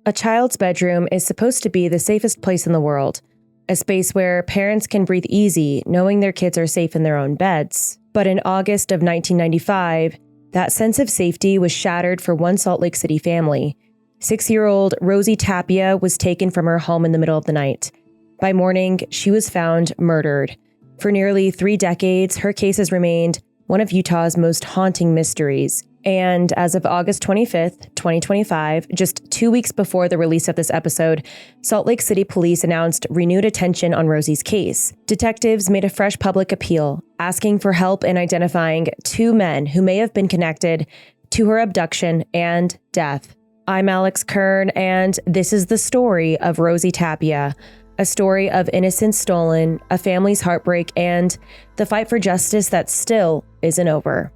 A child's bedroom is supposed to be the safest place in the world, a space where parents can breathe easy knowing their kids are safe in their own beds. But in August of 1995, that sense of safety was shattered for one Salt Lake City family. 6-year-old Rosie Tapia was taken from her home in the middle of the night. By morning, she was found murdered. For nearly 3 decades, her case has remained one of Utah's most haunting mysteries. And as of August 25th, 2025, just 2 weeks before the release of this episode, Salt Lake City police announced renewed attention on Rosie's case. Detectives made a fresh public appeal, asking for help in identifying 2 men who may have been connected to her abduction and death. I'm Alex Kern, and this is the story of Rosie Tapia, a story of innocence stolen, a family's heartbreak, and the fight for justice that still isn't over.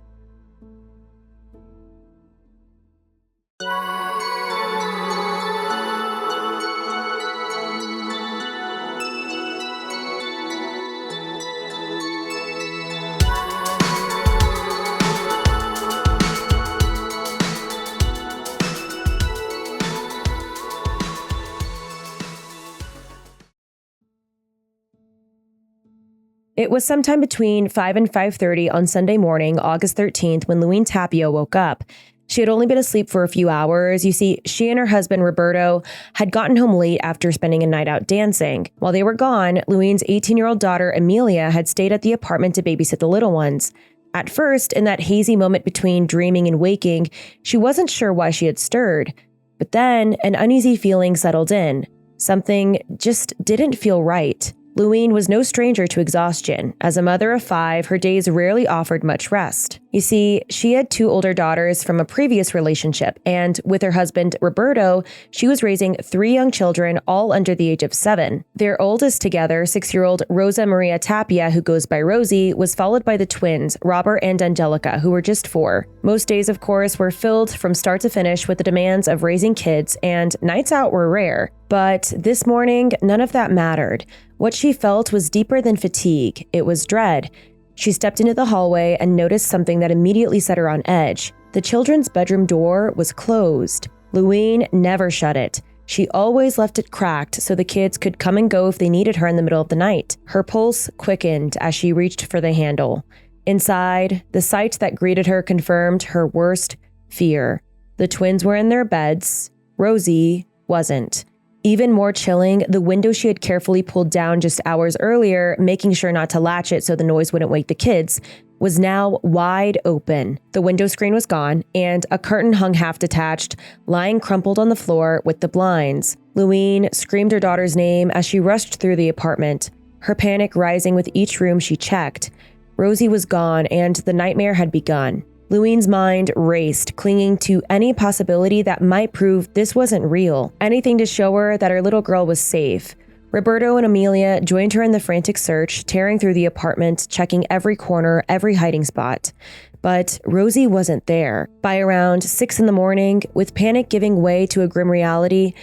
It was sometime between 5 and 5:30 on Sunday morning, August 13th, when Lewine Tapia woke up. She had only been asleep for a few hours. You see, she and her husband, Roberto, had gotten home late after spending a night out dancing. While they were gone, Lewine's 18-year-old daughter, Amelia, had stayed at the apartment to babysit the little ones. At first, in that hazy moment between dreaming and waking, she wasn't sure why she had stirred. But then, an uneasy feeling settled in. Something just didn't feel right. Lewine was no stranger to exhaustion. As a mother of 5, her days rarely offered much rest. You see, she had 2 older daughters from a previous relationship, and with her husband, Roberto, she was raising 3 young children, all under the age of 7. Their oldest together, 6-year-old Rosa Maria Tapia, who goes by Rosie, was followed by the twins, Robert and Angelica, who were just 4. Most days, of course, were filled from start to finish with the demands of raising kids, and nights out were rare. But this morning, none of that mattered. What she felt was deeper than fatigue. It was dread. She stepped into the hallway and noticed something that immediately set her on edge. The children's bedroom door was closed. Lewine never shut it. She always left it cracked so the kids could come and go if they needed her in the middle of the night. Her pulse quickened as she reached for the handle. Inside, the sight that greeted her confirmed her worst fear. The twins were in their beds. Rosie wasn't. Even more chilling, the window she had carefully pulled down just hours earlier, making sure not to latch it so the noise wouldn't wake the kids, was now wide open. The window screen was gone, and a curtain hung half-detached, lying crumpled on the floor with the blinds. Lewine screamed her daughter's name as she rushed through the apartment, her panic rising with each room she checked. Rosie was gone, and the nightmare had begun. Lewine's mind raced, clinging to any possibility that might prove this wasn't real, anything to show her that her little girl was safe. Roberto and Amelia joined her in the frantic search, tearing through the apartment, checking every corner, every hiding spot. But Rosie wasn't there. By around 6 in the morning, with panic giving way to a grim reality,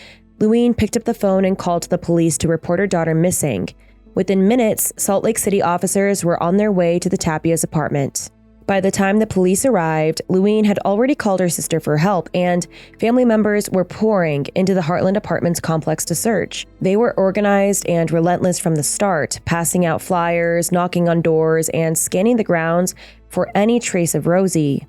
Lewine picked up the phone and called the police to report her daughter missing. Within minutes, Salt Lake City officers were on their way to the Tapia's apartment. By the time the police arrived, Lewine had already called her sister for help, and family members were pouring into the Heartland Apartments complex to search. They were organized and relentless from the start, passing out flyers, knocking on doors, and scanning the grounds for any trace of Rosie.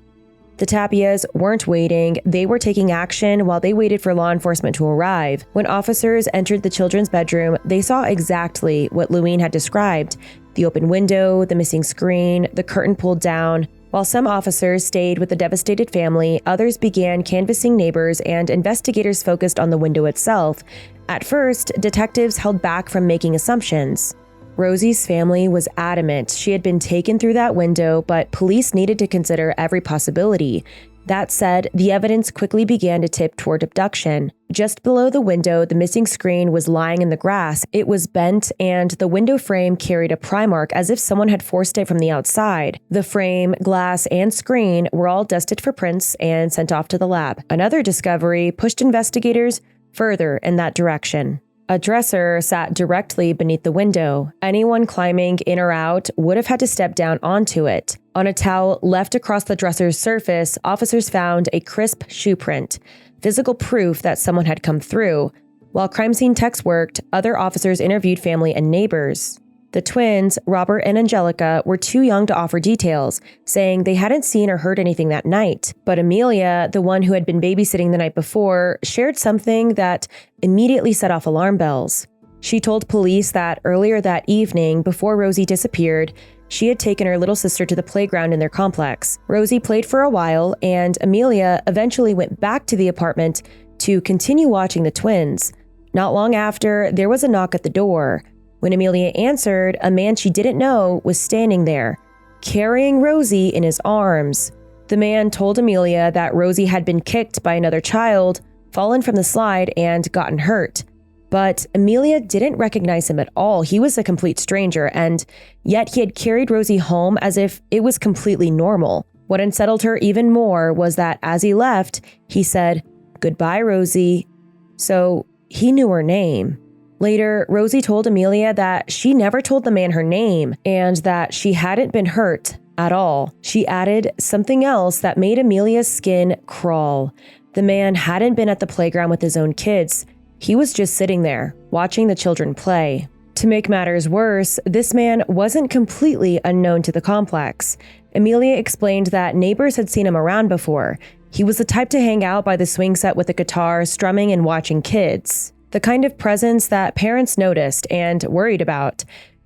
The Tapias weren't waiting, they were taking action while they waited for law enforcement to arrive. When officers entered the children's bedroom, they saw exactly what Lewine had described. The open window, the missing screen, the curtain pulled down. While some officers stayed with the devastated family, others began canvassing neighbors, and investigators focused on the window itself. At first, detectives held back from making assumptions. Rosie's family was adamant she had been taken through that window, but police needed to consider every possibility. That said, the evidence quickly began to tip toward abduction. Just below the window, the missing screen was lying in the grass. It was bent, and the window frame carried a pry mark as if someone had forced it from the outside. The frame, glass, and screen were all dusted for prints and sent off to the lab. Another discovery pushed investigators further in that direction. A dresser sat directly beneath the window. Anyone climbing in or out would have had to step down onto it. On a towel left across the dresser's surface, officers found a crisp shoe print, physical proof that someone had come through. While crime scene techs worked, other officers interviewed family and neighbors. The twins, Robert and Angelica, were too young to offer details, saying they hadn't seen or heard anything that night. But Amelia, the one who had been babysitting the night before, shared something that immediately set off alarm bells. She told police that earlier that evening, before Rosie disappeared, she had taken her little sister to the playground in their complex. Rosie played for a while, and Amelia eventually went back to the apartment to continue watching the twins. Not long after, there was a knock at the door. When Amelia answered, a man she didn't know was standing there, carrying Rosie in his arms. The man told Amelia that Rosie had been kicked by another child, fallen from the slide, and gotten hurt. But Amelia didn't recognize him at all. He was a complete stranger, and yet he had carried Rosie home as if it was completely normal. What unsettled her even more was that as he left, he said, "Goodbye, Rosie." So he knew her name. Later, Rosie told Amelia that she never told the man her name and that she hadn't been hurt at all. She added something else that made Amelia's skin crawl. The man hadn't been at the playground with his own kids. He was just sitting there, watching the children play. To make matters worse, this man wasn't completely unknown to the complex. Amelia explained that neighbors had seen him around before. He was the type to hang out by the swing set with a guitar, strumming and watching kids. The kind of presence that parents noticed and worried about.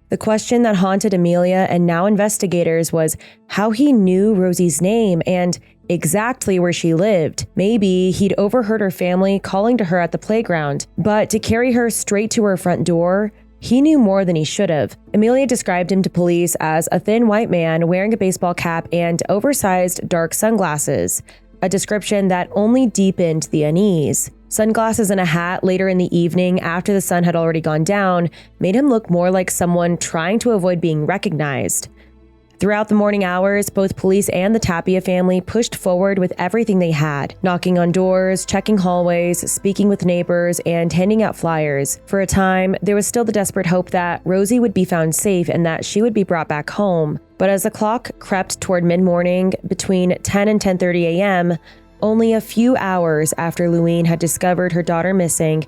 The question that haunted Amelia and now investigators was how he knew Rosie's name and exactly where she lived. Maybe he'd overheard her family calling to her at the playground, but to carry her straight to her front door, he knew more than he should have. Amelia described him to police as a thin white man wearing a baseball cap and oversized dark sunglasses, a description that only deepened the unease. Sunglasses and a hat later in the evening after the sun had already gone down made him look more like someone trying to avoid being recognized. Throughout the morning hours, both police and the Tapia family pushed forward with everything they had, knocking on doors, checking hallways, speaking with neighbors, and handing out flyers. For a time, there was still the desperate hope that Rosie would be found safe and that she would be brought back home. But as the clock crept toward mid-morning, between 10 and 10:30 a.m., only a few hours after Lewine had discovered her daughter missing,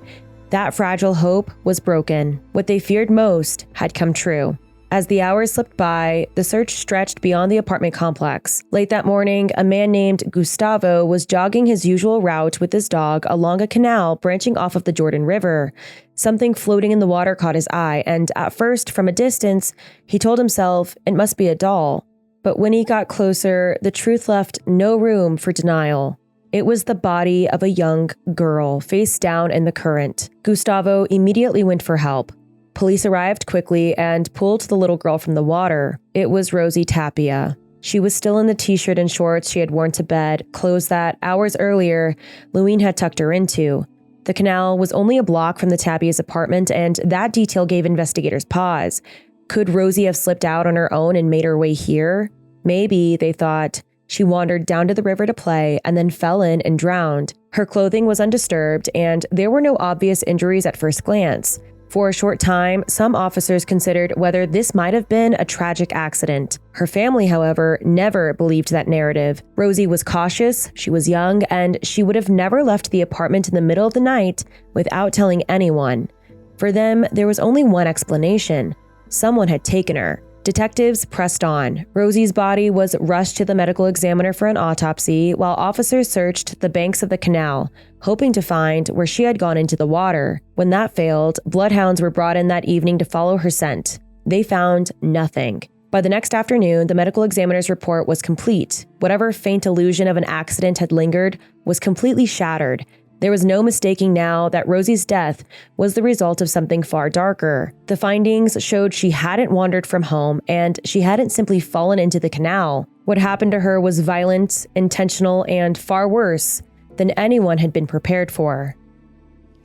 that fragile hope was broken. What they feared most had come true. As the hours slipped by, the search stretched beyond the apartment complex. Late that morning, a man named Gustavo was jogging his usual route with his dog along a canal branching off of the Jordan River. Something floating in the water caught his eye, and at first, from a distance, he told himself it must be a doll. But when he got closer, the truth left no room for denial. It was the body of a young girl, face down in the current. Gustavo immediately went for help. Police arrived quickly and pulled the little girl from the water. It was Rosie Tapia. She was still in the t-shirt and shorts she had worn to bed, clothes that, hours earlier, Lewine had tucked her into. The canal was only a block from the Tapia's apartment, and that detail gave investigators pause. Could Rosie have slipped out on her own and made her way here? Maybe, they thought. She wandered down to the river to play and then fell in and drowned. Her clothing was undisturbed, and there were no obvious injuries at first glance. For a short time, some officers considered whether this might have been a tragic accident. Her family, however, never believed that narrative. Rosie was cautious, she was young, and she would have never left the apartment in the middle of the night without telling anyone. For them, there was only one explanation. Someone had taken her. Detectives pressed on. Rosie's body was rushed to the medical examiner for an autopsy, while officers searched the banks of the canal, hoping to find where she had gone into the water. When that failed, bloodhounds were brought in that evening to follow her scent. They found nothing. By the next afternoon, the medical examiner's report was complete. Whatever faint illusion of an accident had lingered was completely shattered. There was no mistaking now that Rosie's death was the result of something far darker. The findings showed she hadn't wandered from home, and she hadn't simply fallen into the canal. What happened to her was violent, intentional, and far worse than anyone had been prepared for.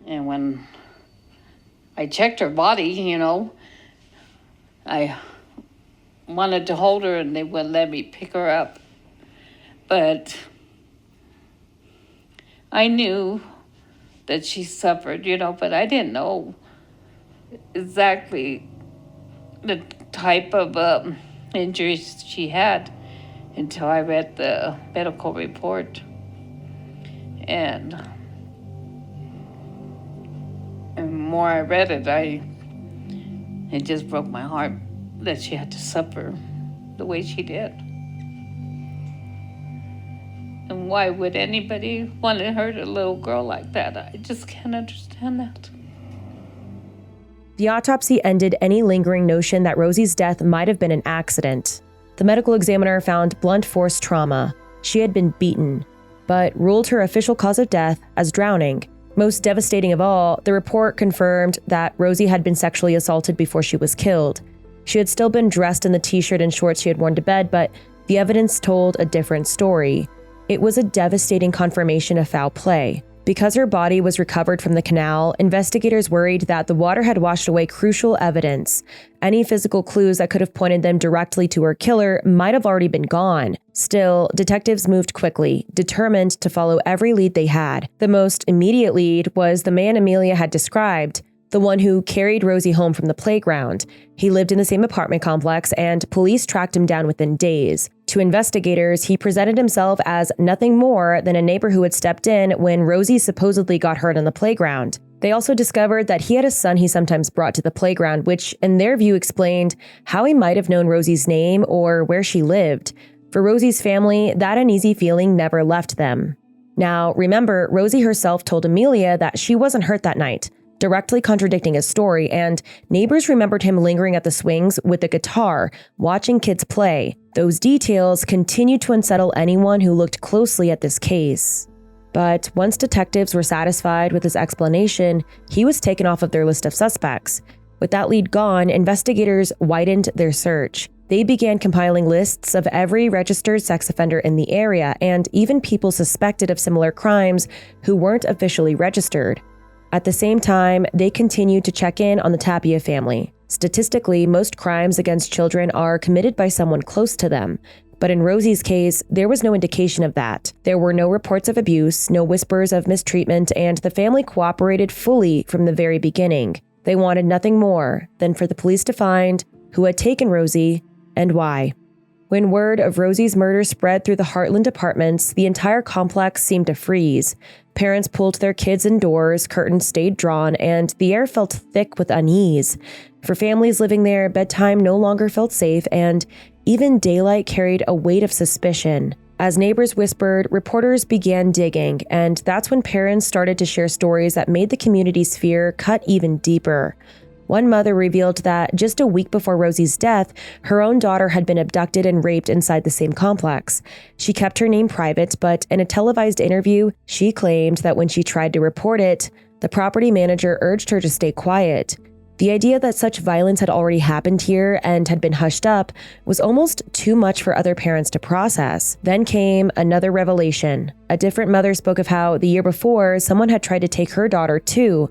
And when I checked her body, I wanted to hold her and they wouldn't let me pick her up. But I knew that she suffered, but I didn't know exactly the type of injuries she had until I read the medical report. And the more I read it, it just broke my heart that she had to suffer the way she did. And why would anybody want to hurt a little girl like that? I just can't understand that. The autopsy ended any lingering notion that Rosie's death might have been an accident. The medical examiner found blunt force trauma. She had been beaten, but ruled her official cause of death as drowning. Most devastating of all, the report confirmed that Rosie had been sexually assaulted before she was killed. She had still been dressed in the t-shirt and shorts she had worn to bed, but the evidence told a different story. It was a devastating confirmation of foul play. Because her body was recovered from the canal, investigators worried that the water had washed away crucial evidence. Any physical clues that could have pointed them directly to her killer might have already been gone. Still, detectives moved quickly, determined to follow every lead they had. The most immediate lead was the man Amelia had described, the one who carried Rosie home from the playground. He lived in the same apartment complex, and police tracked him down within days. To investigators, he presented himself as nothing more than a neighbor who had stepped in when Rosie supposedly got hurt on the playground. They also discovered that he had a son he sometimes brought to the playground, which in their view explained how he might have known Rosie's name or where she lived. For Rosie's family, that uneasy feeling never left them. Now, remember, Rosie herself told Amelia that she wasn't hurt that night, directly contradicting his story, and neighbors remembered him lingering at the swings with a guitar, watching kids play. Those details continued to unsettle anyone who looked closely at this case. But once detectives were satisfied with his explanation, he was taken off of their list of suspects. With that lead gone, investigators widened their search. They began compiling lists of every registered sex offender in the area, and even people suspected of similar crimes who weren't officially registered. At the same time, they continued to check in on the Tapia family. Statistically, most crimes against children are committed by someone close to them. But in Rosie's case, there was no indication of that. There were no reports of abuse, no whispers of mistreatment, and the family cooperated fully from the very beginning. They wanted nothing more than for the police to find who had taken Rosie and why. When word of Rosie's murder spread through the Heartland apartments, the entire complex seemed to freeze. Parents pulled their kids indoors, curtains stayed drawn, and the air felt thick with unease. For families living there, bedtime no longer felt safe, and even daylight carried a weight of suspicion. As neighbors whispered, reporters began digging, and that's when parents started to share stories that made the community's fear cut even deeper. One mother revealed that just a week before Rosie's death, her own daughter had been abducted and raped inside the same complex. She kept her name private, but in a televised interview, she claimed that when she tried to report it, the property manager urged her to stay quiet. The idea that such violence had already happened here and had been hushed up was almost too much for other parents to process. Then came another revelation. A different mother spoke of how the year before, someone had tried to take her daughter too.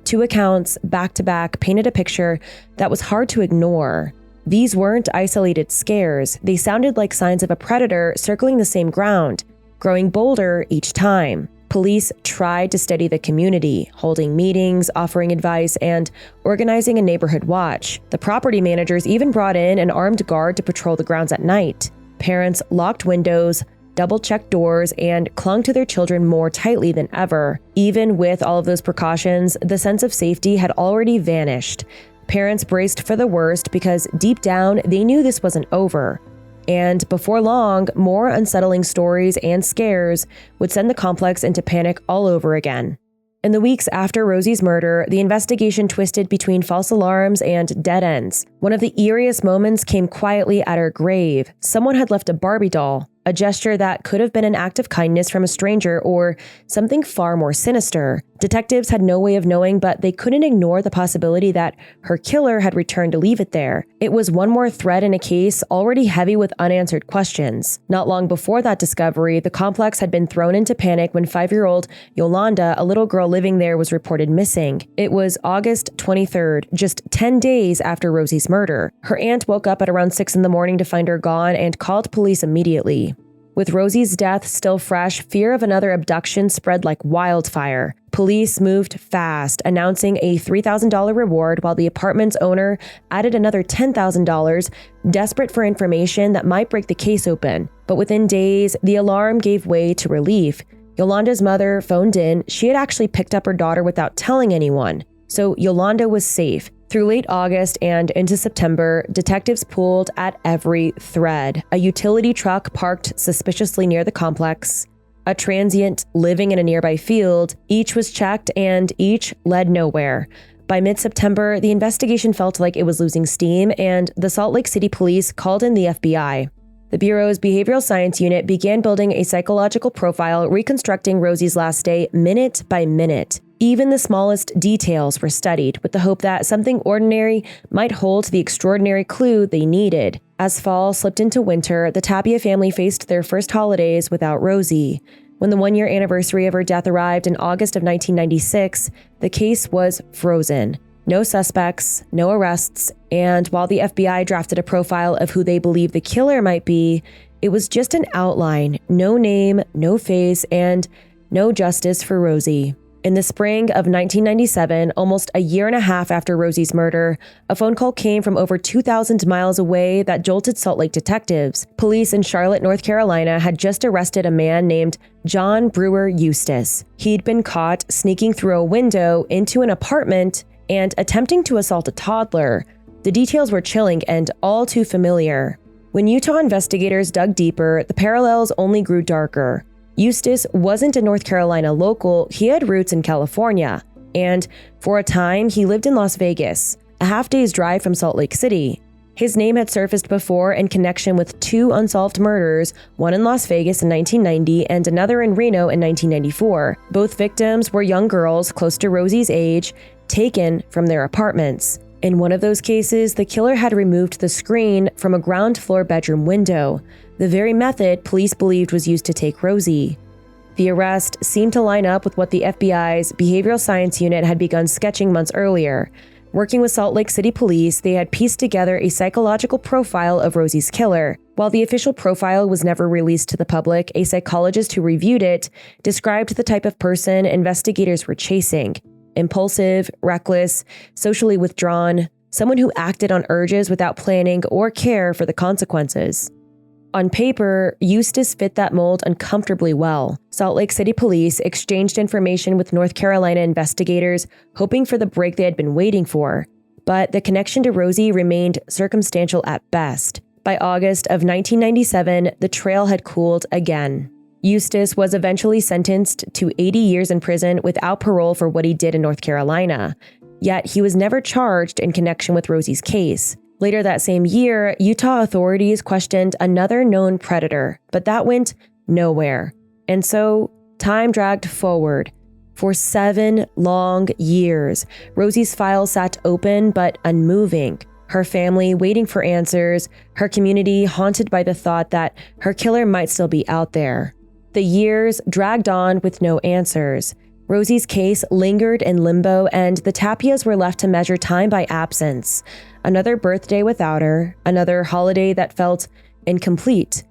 Two accounts, back-to-back, painted a picture that was hard to ignore. These weren't isolated scares. They sounded like signs of a predator circling the same ground, growing bolder each time. Police tried to steady the community, holding meetings, offering advice, and organizing a neighborhood watch. The property managers even brought in an armed guard to patrol the grounds at night. Parents locked windows, double-checked doors, and clung to their children more tightly than ever. Even with all of those precautions, the sense of safety had already vanished. Parents braced for the worst because deep down, they knew this wasn't over. And before long, more unsettling stories and scares would send the complex into panic all over again. In the weeks after Rosie's murder, the investigation twisted between false alarms and dead ends. One of the eeriest moments came quietly at her grave. Someone had left a Barbie doll, a gesture that could have been an act of kindness from a stranger or something far more sinister. Detectives had no way of knowing, but they couldn't ignore the possibility that her killer had returned to leave it there. It was one more thread in a case already heavy with unanswered questions. Not long before that discovery, the complex had been thrown into panic when 5-year-old Yolanda, a little girl living there, was reported missing. It was August 23rd, just 10 days after Rosie's murder. Her aunt woke up at around 6 in the morning to find her gone and called police immediately. With Rosie's death still fresh, fear of another abduction spread like wildfire. Police moved fast, announcing a $3,000 reward while the apartment's owner added another $10,000, desperate for information that might break the case open. But within days, the alarm gave way to relief. Yolanda's mother phoned in. She had actually picked up her daughter without telling anyone. So Yolanda was safe. Through late August and into September, detectives pulled at every thread. A utility truck parked suspiciously near the complex, a transient living in a nearby field. Each was checked and each led nowhere. By mid-September, the investigation felt like it was losing steam, and the Salt Lake City police called in the FBI. The Bureau's behavioral science unit began building a psychological profile, reconstructing Rosie's last day minute by minute. Even the smallest details were studied with the hope that something ordinary might hold the extraordinary clue they needed. As fall slipped into winter, the Tapia family faced their first holidays without Rosie. When the one-year anniversary of her death arrived in August of 1996, the case was frozen. No suspects, no arrests, and while the FBI drafted a profile of who they believe the killer might be, it was just an outline, no name, no face, and no justice for Rosie. In the spring of 1997, almost a year and a half after Rosie's murder, a phone call came from over 2,000 miles away that jolted Salt Lake detectives. Police in Charlotte, North Carolina had just arrested a man named John Brewer Eustace. He'd been caught sneaking through a window into an apartment and attempting to assault a toddler. The details were chilling and all too familiar. When Utah investigators dug deeper, the parallels only grew darker. Eustace wasn't a North Carolina local, he had roots in California. And for a time, he lived in Las Vegas, a half-day's drive from Salt Lake City. His name had surfaced before in connection with two unsolved murders, one in Las Vegas in 1990 and another in Reno in 1994. Both victims were young girls close to Rosie's age, taken from their apartments. In one of those cases, the killer had removed the screen from a ground-floor bedroom window, the very method police believed was used to take Rosie. The arrest seemed to line up with what the FBI's behavioral science unit had begun sketching months earlier. Working with Salt Lake City police, they had pieced together a psychological profile of Rosie's killer. While the official profile was never released to the public, a psychologist who reviewed it described the type of person investigators were chasing: impulsive, reckless, socially withdrawn, someone who acted on urges without planning or care for the consequences. On paper, Eustace fit that mold uncomfortably well. Salt Lake City police exchanged information with North Carolina investigators, hoping for the break they had been waiting for. But the connection to Rosie remained circumstantial at best. By August of 1997, the trail had cooled again. Eustace was eventually sentenced to 80 years in prison without parole for what he did in North Carolina. Yet he was never charged in connection with Rosie's case. Later that same year, Utah authorities questioned another known predator, but that went nowhere. And so, time dragged forward. For 7 long years, Rosie's file sat open but unmoving. Her family waiting for answers, her community haunted by the thought that her killer might still be out there. The years dragged on with no answers. Rosie's case lingered in limbo, and the Tapias were left to measure time by absence. Another birthday without her, another holiday that felt incomplete.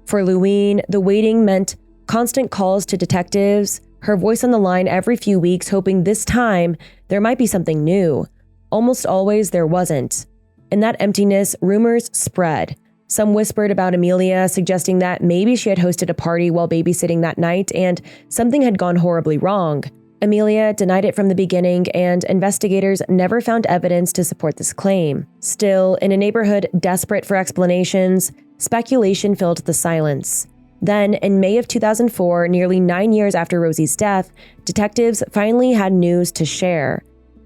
For Lewine, the waiting meant constant calls to detectives, her voice on the line every few weeks, hoping this time there might be something new. Almost always there wasn't. In that emptiness, rumors spread. Some whispered about Amelia, suggesting that maybe she had hosted a party while babysitting that night and something had gone horribly wrong. Amelia denied it from the beginning, and investigators never found evidence to support this claim. Still, in a neighborhood desperate for explanations, speculation filled the silence. Then, in May of 2004, nearly 9 years after Rosie's death, detectives finally had news to share.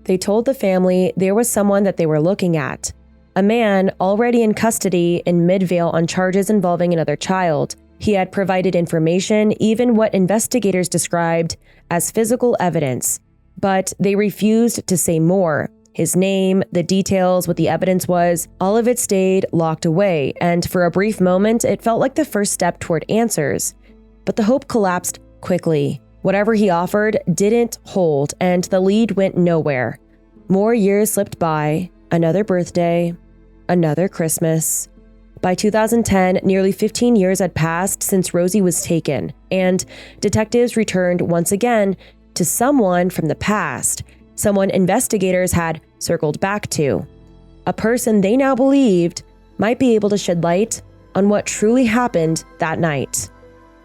They told the family there was someone that they were looking at. A man already in custody in Midvale on charges involving another child. He had provided information, even what investigators described as physical evidence. But they refused to say more. His name, the details, what the evidence was, all of it stayed locked away, and for a brief moment, it felt like the first step toward answers. But the hope collapsed quickly. Whatever he offered didn't hold, and the lead went nowhere. More years slipped by, another birthday, another Christmas. By 2010, nearly 15 years had passed since Rosie was taken, and detectives returned once again to someone from the past, someone investigators had circled back to, a person they now believed might be able to shed light on what truly happened that night.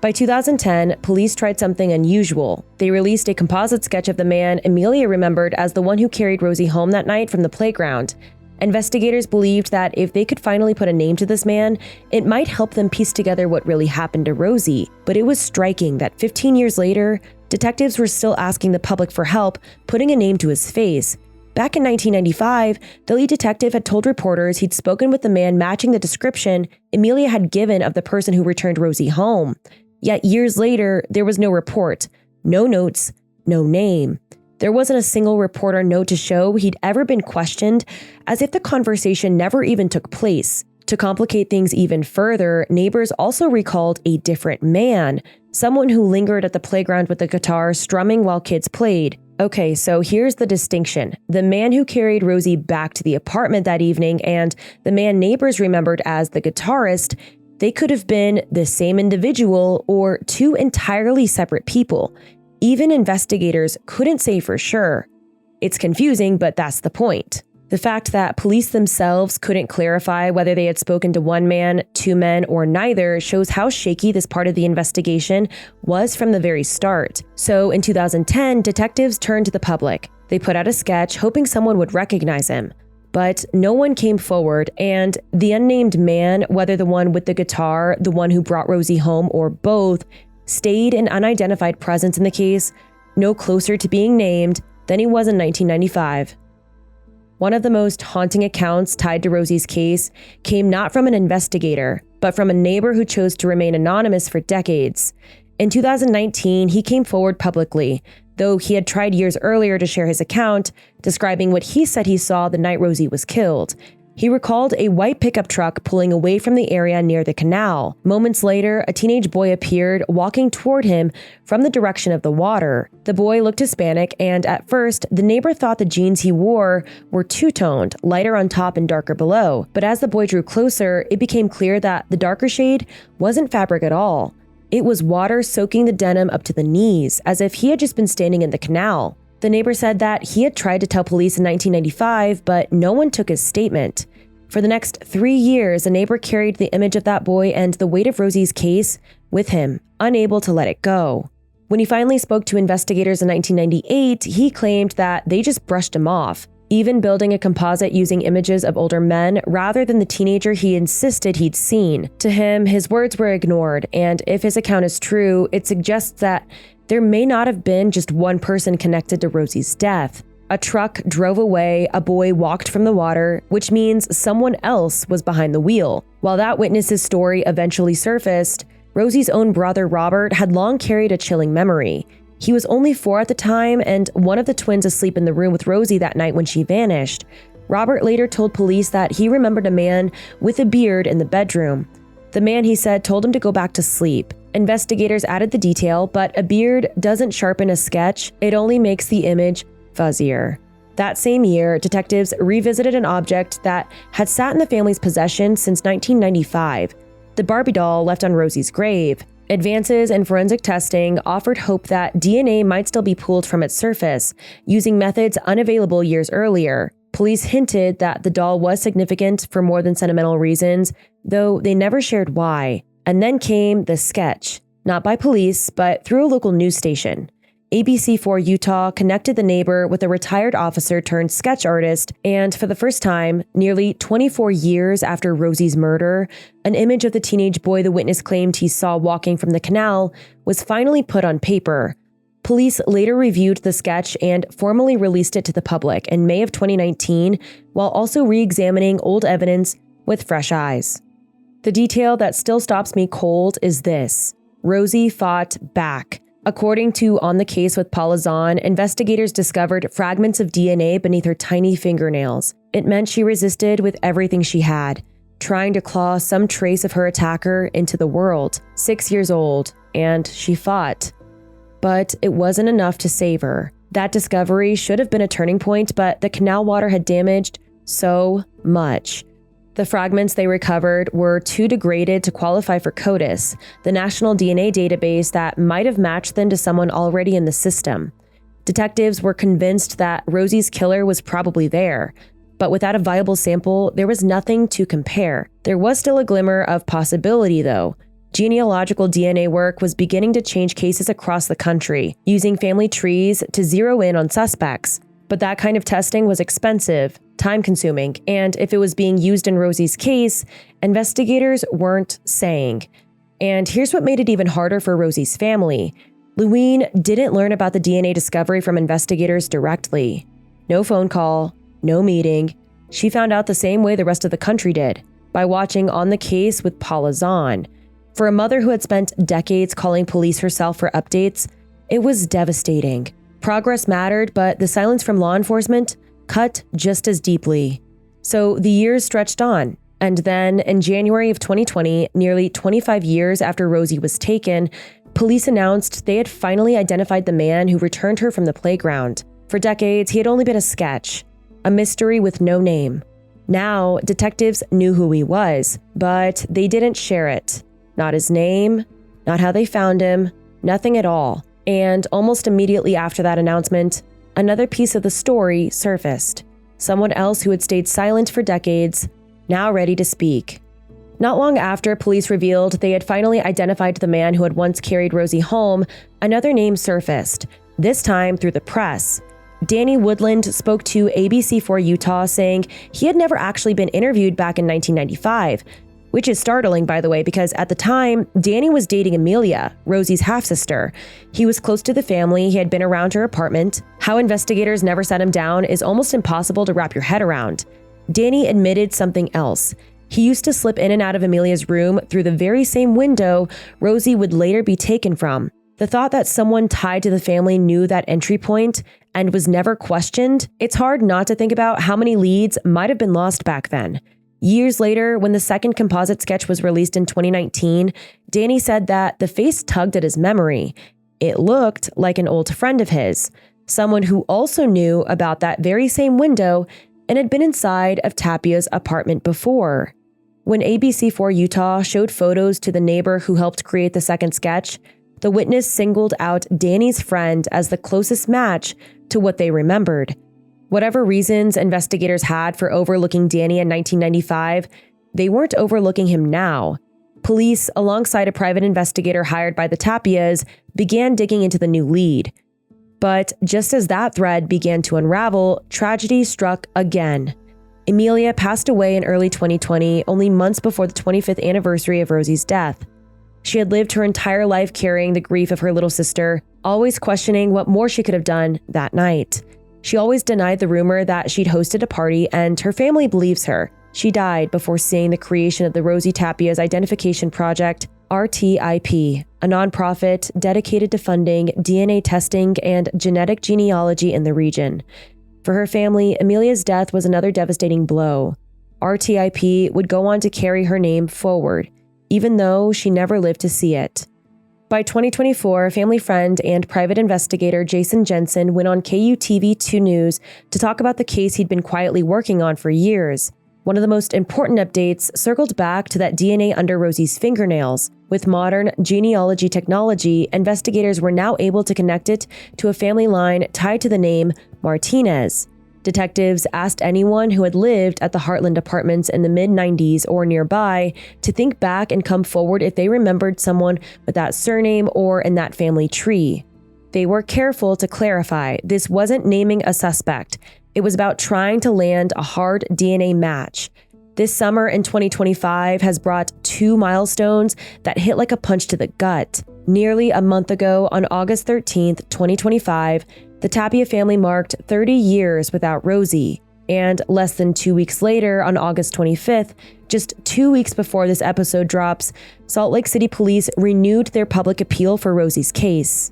By 2010, police tried something unusual. They released a composite sketch of the man Amelia remembered as the one who carried Rosie home that night from the playground. Investigators believed that if they could finally put a name to this man, it might help them piece together what really happened to Rosie. But it was striking that 15 years later, detectives were still asking the public for help putting a name to his face. Back in 1995, the lead detective had told reporters he'd spoken with the man matching the description Amelia had given of the person who returned Rosie home. Yet years later, there was no report, no notes, no name. There wasn't a single reporter note to show he'd ever been questioned, as if the conversation never even took place. To complicate things even further, neighbors also recalled a different man, someone who lingered at the playground with a guitar strumming while kids played. Okay, so here's the distinction. The man who carried Rosie back to the apartment that evening and the man neighbors remembered as the guitarist, they could have been the same individual or two entirely separate people. Even investigators couldn't say for sure. It's confusing, but that's the point. The fact that police themselves couldn't clarify whether they had spoken to one man, two men, or neither shows how shaky this part of the investigation was from the very start. So in 2010, detectives turned to the public. They put out a sketch hoping someone would recognize him. But no one came forward, and the unnamed man, whether the one with the guitar, the one who brought Rosie home, or both, stayed an unidentified presence in the case, no closer to being named than he was in 1995. One of the most haunting accounts tied to Rosie's case came not from an investigator, but from a neighbor who chose to remain anonymous for decades. In 2019, he came forward publicly, though he had tried years earlier to share his account, describing what he said he saw the night Rosie was killed. He recalled a white pickup truck pulling away from the area near the canal. Moments later, a teenage boy appeared, walking toward him from the direction of the water. The boy looked Hispanic, and at first, the neighbor thought the jeans he wore were two-toned, lighter on top and darker below. But as the boy drew closer, it became clear that the darker shade wasn't fabric at all. It was water soaking the denim up to the knees, as if he had just been standing in the canal. The neighbor said that he had tried to tell police in 1995, but no one took his statement. For the next 3 years, a neighbor carried the image of that boy and the weight of Rosie's case with him, unable to let it go. When he finally spoke to investigators in 1998, he claimed that they just brushed him off, even building a composite using images of older men rather than the teenager he insisted he'd seen. To him, his words were ignored, and if his account is true, it suggests that there may not have been just one person connected to Rosie's death. A truck drove away, a boy walked from the water, which means someone else was behind the wheel. While that witness's story eventually surfaced, Rosie's own brother Robert had long carried a chilling memory. He was only 4 at the time and one of the twins asleep in the room with Rosie that night when she vanished. Robert later told police that he remembered a man with a beard in the bedroom. The man, he said, told him to go back to sleep. Investigators added the detail, but a beard doesn't sharpen a sketch, it only makes the image fuzzier. That same year, detectives revisited an object that had sat in the family's possession since 1995, the Barbie doll left on Rosie's grave. Advances in forensic testing offered hope that DNA might still be pulled from its surface, using methods unavailable years earlier. Police hinted that the doll was significant for more than sentimental reasons, though they never shared why. And then came the sketch, not by police, but through a local news station. ABC4 Utah connected the neighbor with a retired officer turned sketch artist, and for the first time, nearly 24 years after Rosie's murder, an image of the teenage boy the witness claimed he saw walking from the canal was finally put on paper. Police later reviewed the sketch and formally released it to the public in May of 2019, while also re-examining old evidence with fresh eyes. The detail that still stops me cold is this: Rosie fought back. According to On the Case with Paula Zahn, investigators discovered fragments of DNA beneath her tiny fingernails. It meant she resisted with everything she had, trying to claw some trace of her attacker into the world. 6 years old, and she fought. But it wasn't enough to save her. That discovery should have been a turning point, but the canal water had damaged so much. The fragments they recovered were too degraded to qualify for CODIS, the national DNA database that might have matched them to someone already in the system. Detectives were convinced that Rosie's killer was probably there, but without a viable sample, there was nothing to compare. There was still a glimmer of possibility, though. Genealogical DNA work was beginning to change cases across the country, using family trees to zero in on suspects. But that kind of testing was expensive, time-consuming, and if it was being used in Rosie's case, investigators weren't saying. And here's what made it even harder for Rosie's family. Lewine didn't learn about the DNA discovery from investigators directly. No phone call, no meeting. She found out the same way the rest of the country did, by watching On the Case with Paula Zahn. For a mother who had spent decades calling police herself for updates, it was devastating. Progress mattered, but the silence from law enforcement cut just as deeply. So the years stretched on, and then in January of 2020, nearly 25 years after Rosie was taken, police announced they had finally identified the man who returned her from the playground. For decades, he had only been a sketch, a mystery with no name. Now, detectives knew who he was, but they didn't share it. Not his name, not how they found him, nothing at all. And almost immediately after that announcement, another piece of the story surfaced. Someone else who had stayed silent for decades, now ready to speak. Not long after police revealed they had finally identified the man who had once carried Rosie home, another name surfaced, this time through the press. Danny Woodland spoke to ABC4 Utah, saying he had never actually been interviewed back in 1995, which is startling, by the way, because at the time, Danny was dating Amelia, Rosie's half-sister. He was close to the family, he had been around her apartment. How investigators never set him down is almost impossible to wrap your head around. Danny admitted something else. He used to slip in and out of Amelia's room through the very same window Rosie would later be taken from. The thought that someone tied to the family knew that entry point and was never questioned, it's hard not to think about how many leads might have been lost back then. Years later, when the second composite sketch was released in 2019, Danny said that the face tugged at his memory. It looked like an old friend of his, someone who also knew about that very same window and had been inside of Tapia's apartment before. When ABC4 Utah showed photos to the neighbor who helped create the second sketch, the witness singled out Danny's friend as the closest match to what they remembered. Whatever reasons investigators had for overlooking Danny in 1995, they weren't overlooking him now. Police, alongside a private investigator hired by the Tapias, began digging into the new lead. But just as that thread began to unravel, tragedy struck again. Amelia passed away in early 2020, only months before the 25th anniversary of Rosie's death. She had lived her entire life carrying the grief of her little sister, always questioning what more she could have done that night. She always denied the rumor that she'd hosted a party, and her family believes her. She died before seeing the creation of the Rosie Tapia's Identification Project, RTIP, a nonprofit dedicated to funding DNA testing and genetic genealogy in the region. For her family, Amelia's death was another devastating blow. RTIP would go on to carry her name forward, even though she never lived to see it. By 2024, family friend and private investigator Jason Jensen went on KUTV2 News to talk about the case he'd been quietly working on for years. One of the most important updates circled back to that DNA under Rosie's fingernails. With modern genealogy technology, investigators were now able to connect it to a family line tied to the name Martinez. Detectives asked anyone who had lived at the Heartland Apartments in the mid-90s or nearby to think back and come forward if they remembered someone with that surname or in that family tree. They were careful to clarify this wasn't naming a suspect. It was about trying to land a hard DNA match. This summer in 2025 has brought two milestones that hit like a punch to the gut. Nearly a month ago, on August 13th, 2025, the Tapia family marked 30 years without Rosie. And less than 2 weeks later, on August 25th, just 2 weeks before this episode drops, Salt Lake City police renewed their public appeal for Rosie's case.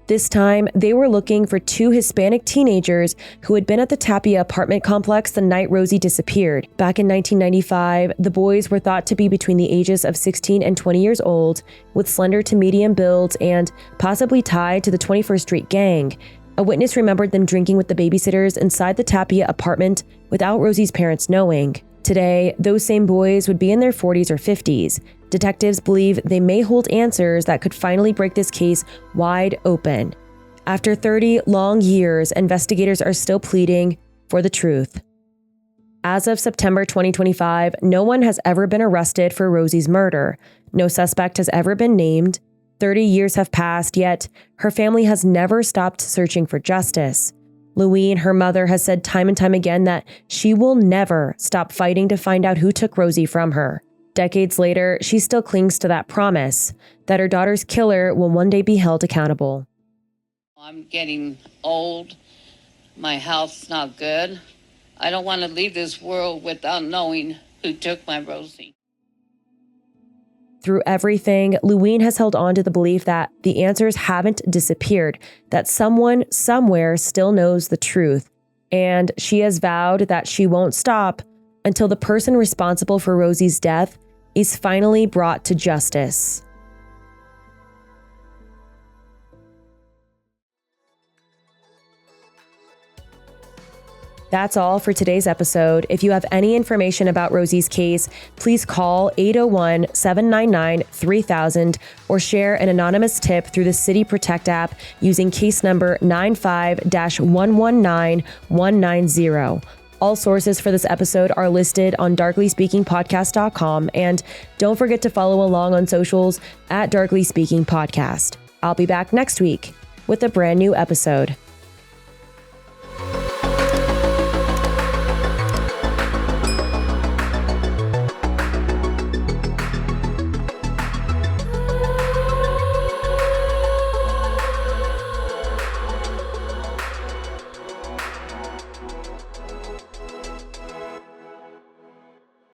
This time, they were looking for two Hispanic teenagers who had been at the Tapia apartment complex the night Rosie disappeared. Back in 1995, the boys were thought to be between the ages of 16 and 20 years old, with slender to medium builds and possibly tied to the 21st Street Gang. A witness remembered them drinking with the babysitters inside the Tapia apartment without Rosie's parents knowing. Today, those same boys would be in their 40s or 50s. Detectives believe they may hold answers that could finally break this case wide open. After 30 long years, investigators are still pleading for the truth. As of September 2025, no one has ever been arrested for Rosie's murder. No suspect has ever been named. 30 years have passed, yet her family has never stopped searching for justice. Lewine, her mother, has said time and time again that she will never stop fighting to find out who took Rosie from her. Decades later, she still clings to that promise that her daughter's killer will one day be held accountable. I'm getting old. My health's not good. I don't want to leave this world without knowing who took my Rosie. Through everything, Lewine has held on to the belief that the answers haven't disappeared, that someone somewhere still knows the truth, and she has vowed that she won't stop until the person responsible for Rosie's death is finally brought to justice. That's all for today's episode. If you have any information about Rosie's case, please call 801-799-3000 or share an anonymous tip through the City Protect app using case number 95-119190. All sources for this episode are listed on darklyspeakingpodcast.com, and don't forget to follow along on socials at Darkly Speaking Podcast. I'll be back next week with a brand new episode.